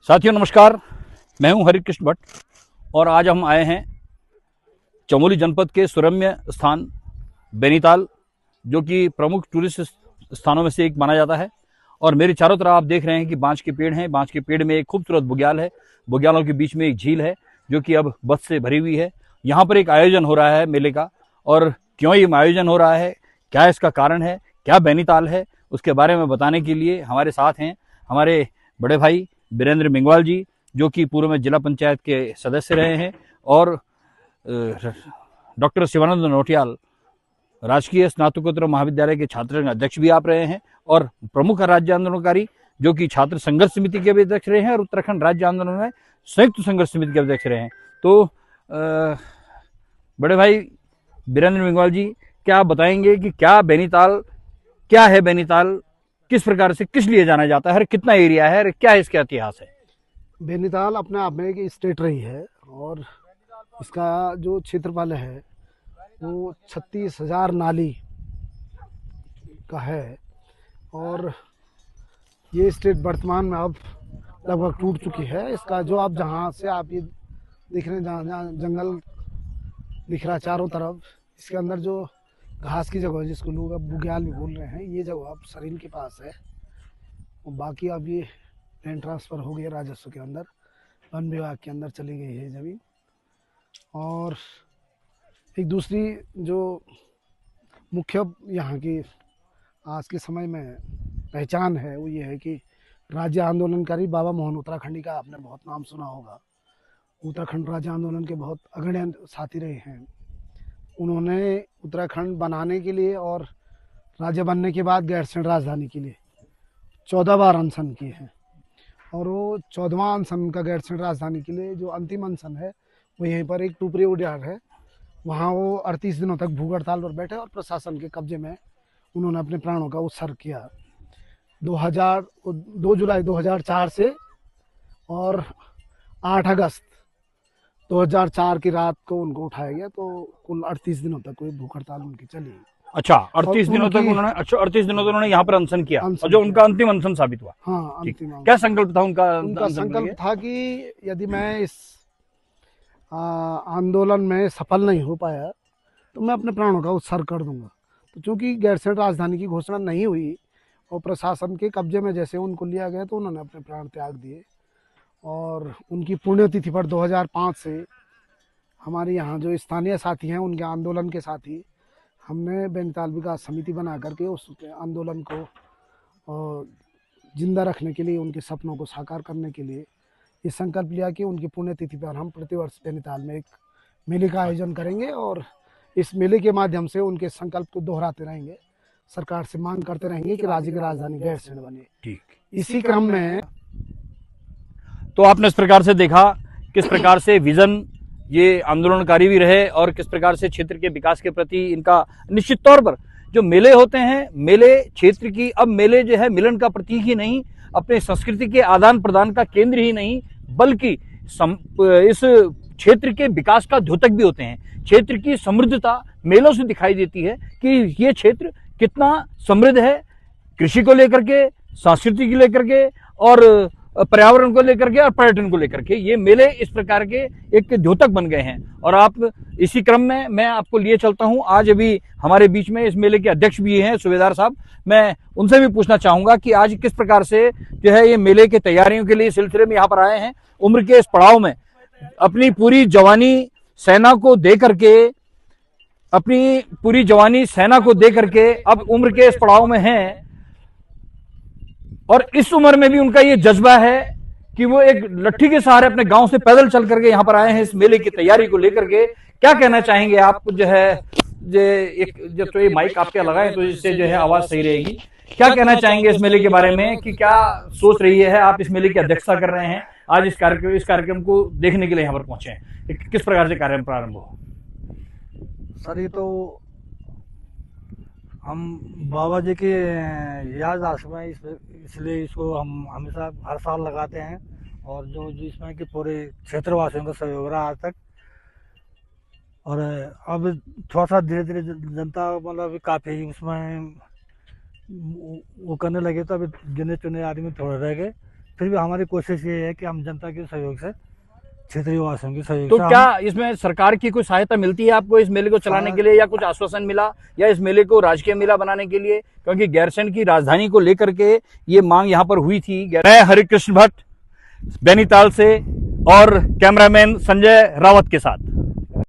साथियों नमस्कार, मैं हूं हरिकृष्ण भट्ट और आज हम आए हैं चमोली जनपद के सुरम्य स्थान बैनीताल, जो कि प्रमुख टूरिस्ट स्थानों में से एक माना जाता है। और मेरे चारों तरफ आप देख रहे हैं कि बांज के पेड़ हैं। बांज के पेड़ में एक खूबसूरत बुग्याल है। बुग्यालों के बीच में एक झील है जो कि अब बस से भरी हुई है। यहाँ पर एक आयोजन हो रहा है मेले का, और क्यों ये आयोजन हो रहा है, क्या इसका कारण है, क्या बैनीताल है, उसके बारे में बताने के लिए हमारे साथ हैं हमारे बड़े भाई वीरेंद्र मेंगवाल जी, जो कि पूर्व में जिला पंचायत के सदस्य रहे हैं, और डॉक्टर शिवानंद नौटियाल, राजकीय स्नातकोत्तर महाविद्यालय के छात्र अध्यक्ष भी आप रहे हैं, और प्रमुख राज्य आंदोलनकारी जो कि छात्र संघर्ष समिति के भी अध्यक्ष रहे हैं, और उत्तराखंड राज्य आंदोलन में संयुक्त संघर्ष समिति के अध्यक्ष रहे हैं। तो बड़े भाई वीरेंद्र मेंगवाल जी, क्या आप बताएंगे कि क्या बैनीताल, क्या है बैनीताल, किस प्रकार से, किस लिए जाना जाता है, कितना एरिया है, क्या इसका इतिहास है? बैनीताल अपने आप में एक स्टेट रही है और इसका जो क्षेत्रफल है वो 36,000 नाली का है। और ये स्टेट वर्तमान में अब लगभग टूट चुकी है। इसका जो आप जहाँ से आप ये देख रहे हैं, जहाँ जंगल दिख रहा है चारों तरफ, इसके अंदर जो घास की जगह है जिसको लोग अब बुग्याल भी बोल रहे हैं, ये जगह अब सरीन के पास है। और बाकी अब ये लैंड ट्रांसफ़र हो गया राजस्व के अंदर, वन विभाग के अंदर चली गई है ज़मीन। और एक दूसरी जो मुख्य यहाँ की आज के समय में पहचान है वो ये है कि राज्य आंदोलनकारी बाबा मोहन उत्तराखंडी का आपने बहुत नाम सुना होगा। उत्तराखंड राज्य आंदोलन के बहुत अग्रणी साथी रहे हैं। उन्होंने उत्तराखंड बनाने के लिए और राज्य बनने के बाद गैरसैंण राजधानी के लिए 14 बार अनशन किए हैं। और वो 14वां अनशन का गैरसैंण राजधानी के लिए जो अंतिम अनशन है वो यहीं पर एक टुपरी उद्यान है। वहाँ वो 38 दिनों तक भूख हड़ताल पर बैठे और प्रशासन के कब्जे में उन्होंने अपने प्राणों का उत्सर्ग किया। 2 जुलाई 2004 से और 8 अगस्त 2004 की रात को उनको उठाया गया। तो कुल 38 दिनों तक कोई भूख हड़ताल उनकी चली। अच्छा, 38 दिनों तक उन्होंने, अच्छा 38 दिनों तक उन्होंने यहाँ पर अनशन किया, और जो उनका अंतिम अनशन साबित हुआ। हाँ, अंतिम। क्या संकल्प था उनका? उनका संकल्प था कि यदि मैं इस आंदोलन में सफल नहीं हो पाया तो मैं अपने प्राणों का उत्सर्ग कर दूंगा। तो चूंकि गैरसैंण राजधानी की घोषणा नहीं हुई और प्रशासन के कब्जे में जैसे उनको लिया गया, तो उन्होंने अपने प्राण त्याग दिए। और उनकी पुण्यतिथि पर 2005 से हमारे यहाँ जो स्थानीय साथी हैं, उनके आंदोलन के साथी, हमने बैनीताल विकास समिति बना करके उस आंदोलन को जिंदा रखने के लिए, उनके सपनों को साकार करने के लिए ये संकल्प लिया कि उनकी पुण्यतिथि पर हम प्रतिवर्ष बैनीताल में एक मेले का आयोजन करेंगे और इस मेले के माध्यम से उनके संकल्प को दोहराते रहेंगे, सरकार से मांग करते रहेंगे कि राज्य की राजधानी गैरसैंण बने। ठीक, इसी क्रम में तो आपने इस प्रकार से देखा किस प्रकार से विजन ये आंदोलनकारी भी रहे, और किस प्रकार से क्षेत्र के विकास के प्रति इनका, निश्चित तौर पर जो मेले होते हैं, मेले क्षेत्र की, अब मेले जो है मिलन का प्रतीक ही नहीं, अपने संस्कृति के आदान प्रदान का केंद्र ही नहीं, बल्कि इस क्षेत्र के विकास का द्योतक भी होते हैं। क्षेत्र की समृद्धता मेलों से दिखाई देती है कि ये क्षेत्र कितना समृद्ध है, कृषि को लेकर के, संस्कृति को लेकर के, और पर्यावरण को लेकर के, और पर्यटन को लेकर के। ये मेले इस प्रकार के एक द्योतक बन गए हैं। और आप इसी क्रम में मैं आपको लिए चलता हूं। आज अभी हमारे बीच में इस मेले के अध्यक्ष भी हैं सूबेदार साहब। मैं उनसे भी पूछना चाहूंगा कि आज किस प्रकार से जो है ये मेले की तैयारियों के लिए सिलसिले में यहाँ पर आए हैं। उम्र के इस पड़ाव में अपनी पूरी जवानी सेना को दे करके, अपनी पूरी जवानी सेना को दे करके अब उम्र के इस पड़ाव में हैं, और इस उम्र में भी उनका ये जज्बा है कि वो एक लट्ठी के सहारे अपने गांव से पैदल चल करके यहाँ पर आए हैं इस मेले की तैयारी को लेकर के। क्या कहना चाहेंगे आप? जो है जब तो ये माइक आपके लगाए तो इससे जो है आवाज सही रहेगी। क्या कहना चाहेंगे इस मेले के बारे में, कि क्या सोच रही है? आप इस मेले की अध्यक्षता कर रहे हैं, आज इस कार्यक्रम को देखने के लिए यहाँ पर पहुंचे हैं, किस प्रकार से कार्यक्रम प्रारंभ हो? सर, ये तो हम बाबा जी के याद आश्रम है, इसलिए इसको हम हमेशा हर साल लगाते हैं। और जो इसमें कि पूरे क्षेत्रवासियों का सहयोग रहा आज तक। और अब थोड़ा सा धीरे धीरे जनता मतलब काफ़ी उसमें वो करने लगे, तो अभी गिने चुने आदमी थोड़े रह गए। फिर भी हमारी कोशिश ये है कि हम जनता के सहयोग से, क्षेत्रीय वासियों के सहयोग तो से क्या इसमें सरकार की कोई सहायता मिलती है आपको इस मेले को चलाने के लिए, या कुछ आश्वासन मिला, या इस मेले को राजकीय मेला बनाने के लिए? क्योंकि गैरसैंण की राजधानी को लेकर के ये मांग यहाँ पर हुई थी। मैं हरिकृष्ण भट्ट, बैनीताल से, और कैमरामैन संजय रावत के साथ।